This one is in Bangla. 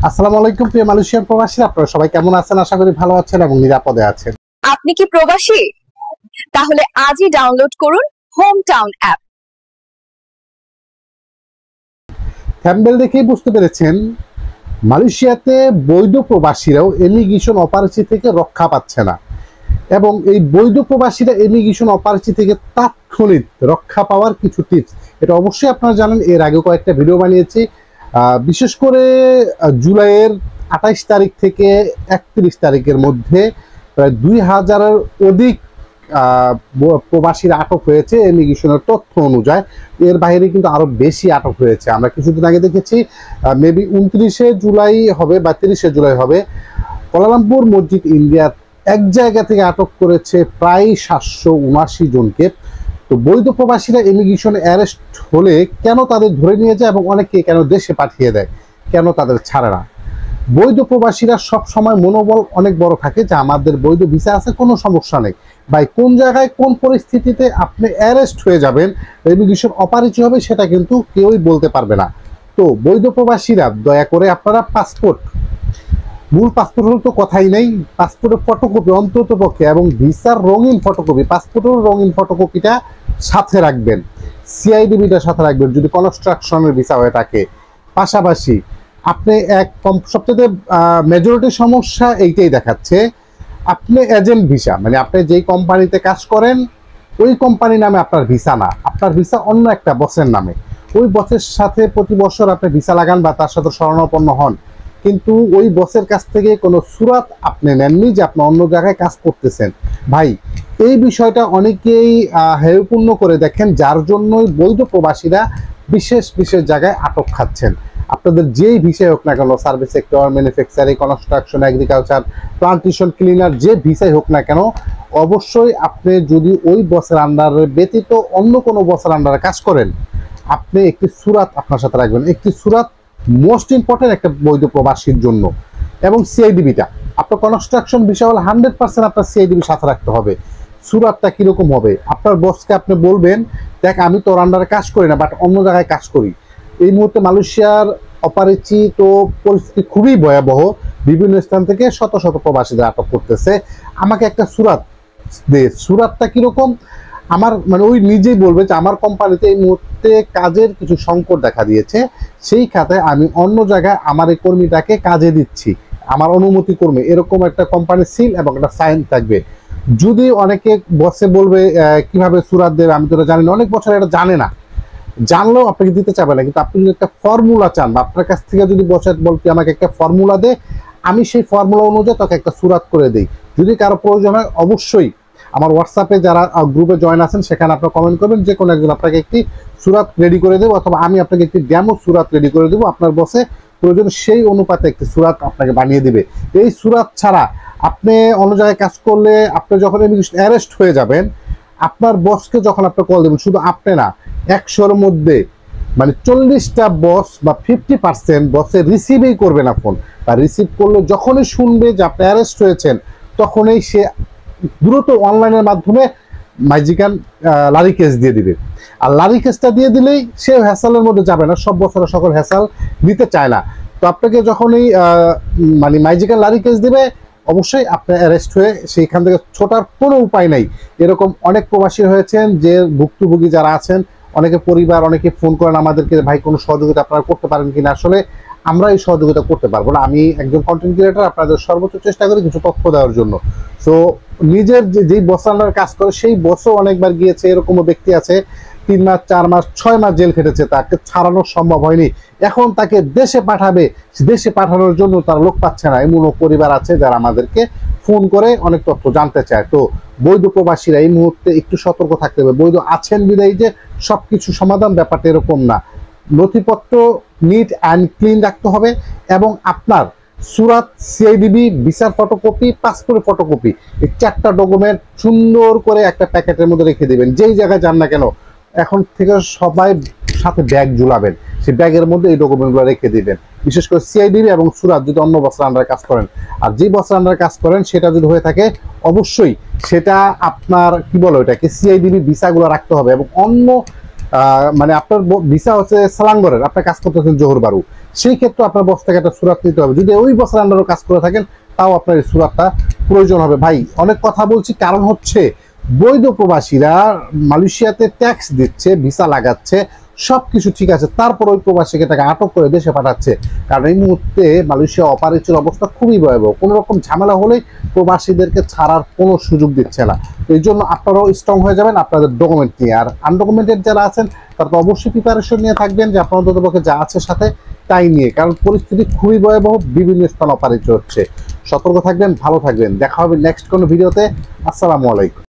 আসসালামু আলাইকুম প্রিয় মালয়েশিয়ার প্রবাসী, আপনারা সবাই কেমন আছেন? আশা করি ভালো আছেন এবং নিরাপদে আছেন। আপনি কি প্রবাসী? তাহলে আজই ডাউনলোড করুন হোম টাউন অ্যাপ। থাম্বনেল দেখেই বুঝতে পেরেছেন মালয়েশিয়াতে বৈধ প্রবাসীরাও ইমিগ্রেশন অপারেশন থেকে রক্ষা পাচ্ছে না, এবং এই বৈধ প্রবাসীরা ইমিগ্রেশন অপারেশন থেকে তাৎক্ষণিক রক্ষা পাওয়ার কিছু টিপস, এটা অবশ্যই আপনারা জানেন। এর আগে কয়েকটা ভিডিও বানিয়েছি, বিশেষ করে জুলাইয়ের 28 তারিখ থেকে 31 তারিখের মধ্যে প্রায় 2000-এর অধিক প্রবাসীরা আটক হয়েছে ইমিগ্রেশনের তথ্য অনুযায়ী। এর বাইরে কিন্তু আরো বেশি আটক হয়েছে। আমরা কিছুদিন আগে দেখেছি মেবি 29শে জুলাই হবে বা 30শে জুলাই হবে, কুয়ালালামপুর মসজিদ ইন্ডিয়ার এক জায়গা থেকে আটক করেছে প্রায় 779 জনকে। তো বৈধ প্রবাসীরা ইমিগ্রেশন অ্যারেস্ট হলে কেন তাদের ধরে নিয়ে যায় এবং অনেকে কেন দেশে পাঠিয়ে দেয়, কেন তাদের ছাড়ে না? বৈধ প্রবাসীরা সব সময় মনোবল অনেক বড় থাকে যে আমাদের বৈধ ভিসা আছে, কোনো সমস্যা নেই ভাই। কোন জায়গায় কোন পরিস্থিতিতে আপনি অ্যারেস্ট হয়ে যাবেন, ইমিগ্রেশন অপারেশন হবে, সেটা কিন্তু কেউই বলতে পারবে না। তো বৈধ প্রবাসীরা দয়া করে আপনারা পাসপোর্ট, মূল পাসপোর্ট হলে তো কথাই নেই, পাসপোর্টের ফটোকপি অন্তত পক্ষে এবং ভিসার রঙিন ফটোকপি, পাসপোর্টের রঙিন ফটোকপিটা সাথে রাখবেন, সিআইডিবিটা সাথে রাখবেন যদি কনস্ট্রাকশনের ভিসা হয়ে থাকে। পাশাপাশি আপনি সবচেয়ে মেজরিটি সমস্যা এইটাই দেখাচ্ছে, আপনি এজেন্ট ভিসা, মানে আপনি যেই কোম্পানিতে কাজ করেন ওই কোম্পানি নামে আপনার ভিসা না, আপনার ভিসা অন্য একটা বসের নামে। ওই বসের সাথে প্রতি বছর আপনি ভিসা লাগান বা তার সাথে শরণাপন্ন হন, কিন্তু ওই বসের কাছ থেকে কোনো সুরাত আপনি নেননি যে আপনি অন্য জায়গায় কাজ করতেছেন। ভাই, এই বিষয়টা অনেকেই হেয়পূর্ণ করে দেখেন, যার জন্যই বৈধ প্রবাসীরা বিশেষ বিশেষ জায়গায় আটক খাচ্ছেন। আপনাদের যেই ভিসাই হোক না কেন, service sector, manufacturing, construction, agriculture, plantation, cleaner, যে ভিসাই হোক না কেন, অবশ্যই আপনি যদি ওই বসের আন্ডারে ব্যতীত অন্য কোনো বসের আন্ডারে কাজ করেন, আপনি একটি সুরাত আপনার সাথে রাখবেন। একটি সুরাত মোস্ট ইম্পর্টেন্ট একটা বৈধ প্রবাসীর জন্য। এবং সিআইডিবিটা আপনার কনস্ট্রাকশন ভিসা হলে 100% আপনার সিআইডিবি সাথে রাখতে হবে। সুরাতটা কিরকম হবে, আপনার বসকে আপনি বলবেন, দেখ আমি তোর আন্ডারে কাজ করি না, বাট অন্য জায়গায় কাজ করি। এই মুহূর্তে মালয়েশিয়ার অপরিচিত পরিস্থিতি খুবই ভয়াবহ, বিভিন্ন স্থান থেকে শত শত প্রবাসীদের আটক করতেছে। আমাকে একটা সুরাত দে। সুরাতটা কিরকম, আমার মানে ওই নিজেই বলবে যে আমার কোম্পানিতে এই মুহূর্তে কাজের কিছু সংকট দেখা দিয়েছে, সেই খাতে আমি অন্য জায়গায় আমার এই কর্মীটাকে কাজে দিচ্ছি, আমার অনুমতি কর্মী, এরকম একটা কোম্পানির সিল এবং একটা সাইন থাকবে। যদি অনেকে বসে বলবে কিভাবে সুরাত দেবে, আমি তো এটা জানি না, অনেক বছর এটা জানে না, জানলেও আপনাকে দিতে চাবে না। কিন্তু আপনি যদি একটা ফর্মুলা চান বা আপনার কাছ থেকে যদি বসে বলতে আমাকে একটা ফর্মুলা দে, আমি সেই ফর্মুলা অনুযায়ী তাকে একটা সুরাত করে দিই। যদি কারো প্রয়োজন হয় অবশ্যই আমার হোয়াটসঅ্যাপে যারা গ্রুপে জয়েন আছেন সেখানে আপনারা কমেন্ট করবেন, যে কোনো একজন আপনাকে একটি সুরাত রেডি করে দেবো, অথবা আমি আপনাকে একটি ডেমো সুরাত রেডি করে দেবো। আপনার বসে প্রয়োজন সেই অনুপাতে একটি সুরাত আপনাকে বানিয়ে দিবে। এই সুরাত ছাড়া আপনি অন্য জায়গায় কাজ করলে, আপনি যখন ইমিগ্রেশন অ্যারেস্ট হয়ে যাবেন, আপনার বসকে যখন আপনি কল দেবেন, শুধু আপনি না, 100-র মধ্যে মানে 40টা বস বা 50% বসে রিসিভই করবে না ফোন, বা রিসিভ করলে যখনই শুনবে যে আপনি অ্যারেস্ট হয়েছেন, তখনই সে দ্রুত অনলাইনের মাধ্যমে মাইজিকান লারি কেস দিয়ে দিবে। আর লারি কেসটা দিয়ে দিলেই সে হ্যাসালের মধ্যে যাবে না, সব বছর সকল হ্যাসাল নিতে চায় না। তো আপনাকে যখনই মানে মাইজিকান লারি কেস দিবে, অবশ্যই আপনি অ্যারেস্ট হয়ে সেইখান থেকে ছোটার কোনো উপায় নাই। এরকম অনেক প্রবাসী হয়েছেন যে ভুক্তভোগী যারা আছেন, অনেকে পরিবার, অনেকে ফোন করেন আমাদেরকে, ভাই কোনো সহযোগিতা আপনারা করতে পারেন কিনা। আসলে আমরা এই সহযোগিতা করতে পারবো না। আমি একজন কন্টেন্ট ক্রিয়েটর, আপনাদের সর্বোচ্চ চেষ্টা করি কিছু তথ্য দেওয়ার জন্য। তো নিজের যেই বস আন্ডারে কাজ করে সেই বসও অনেকবার গিয়েছে, এরকমও ব্যক্তি আছে 3 মাস, 4 মাস, 6 মাস জেল খেটেছে, তাকে ছাড়ানো সম্ভব হয়নি। এখন তাকে দেশে পাঠাবে, দেশে পাঠানোর জন্য তার লোক পাচ্ছে না। এমনও পরিবার আছে যারা আমাদেরকে ফোন করে অনেক তথ্য জানতে চায়। তো বৈধ প্রবাসীরা এই মুহূর্তে একটু সতর্ক থাকতে হবে। বৈধ আছেন বিদায়ী যে সবকিছু সমাধান, ব্যাপারটা এরকম না। নথিপত্র নিট অ্যান্ড ক্লিন রাখতে হবে, এবং আপনার সুরাত, সিআইডিবি, ভিসার ফটোকপি, পাসপোর্টের ফটোকপি, এই 4টা ডকুমেন্ট সুন্দর করে একটা প্যাকেটের মধ্যে রেখে দিবেন। যেই জায়গায় যান না কেন, এখন থেকে সবাই সাথে ব্যাগ ঝুলাবেন, সেই ব্যাগের মধ্যে এই ডকুমেন্টগুলো রেখে দিবেন। বিশেষ করে সিআইডিবি এবং সুরাত যদি অন্য বছর আন্ডারে কাজ করেন, আর যে বছর আন্ডারে কাজ করেন সেটা যদি হয়ে থাকে, অবশ্যই সেটা আপনার কি বলো, এটাকে সিআইডিবি ভিসাগুলো রাখতে হবে। এবং অন্য মানে আপনার ভিসা হচ্ছে সালাঙ্গরের, আপনি কাজ করতেছেন জোহর বারু, সেই ক্ষেত্রে আপনার বস থেকে একটা সুরাত নিতে হবে। যদি ওই বছর আন্ডারও কাজ করে থাকেন তাও আপনার এই সুরাতটা প্রয়োজন হবে। ভাই অনেক কথা বলছি, কারণ হচ্ছে বৈধ প্রবাসীরা মালয়েশিয়াতে ট্যাক্স দিচ্ছে, ভিসা লাগাচ্ছে, সবকিছু ঠিক আছে, তারপর ওই প্রবাসীকে টাকা আটক করে দেশে পাঠাচ্ছে। কারণ এই মুহূর্তে মালয়েশিয়া অপারেচের অবস্থা খুবই ভয়াবহ, কোনো রকম ঝামেলা হলেই প্রবাসীদেরকে ছাড়ার কোনো সুযোগ দিচ্ছে না। এই জন্য আপনারাও স্ট্রং হয়ে যাবেন আপনাদের ডকুমেন্ট নিয়ে। আর আনডকুমেন্টেড যারা আছেন তারা তো অবশ্যই প্রিপারেশন নিয়ে থাকবেন যে আপনার অন্ততপক্ষে যা আছে সাথে তাই নিয়ে, কারণ পরিস্থিতি খুবই ভয়াবহ, বিভিন্ন স্থান অপারেট হচ্ছে। সতর্ক থাকবেন, ভালো থাকবেন, দেখা হবে নেক্সট কোনো ভিডিওতে। আসসালামু আলাইকুম।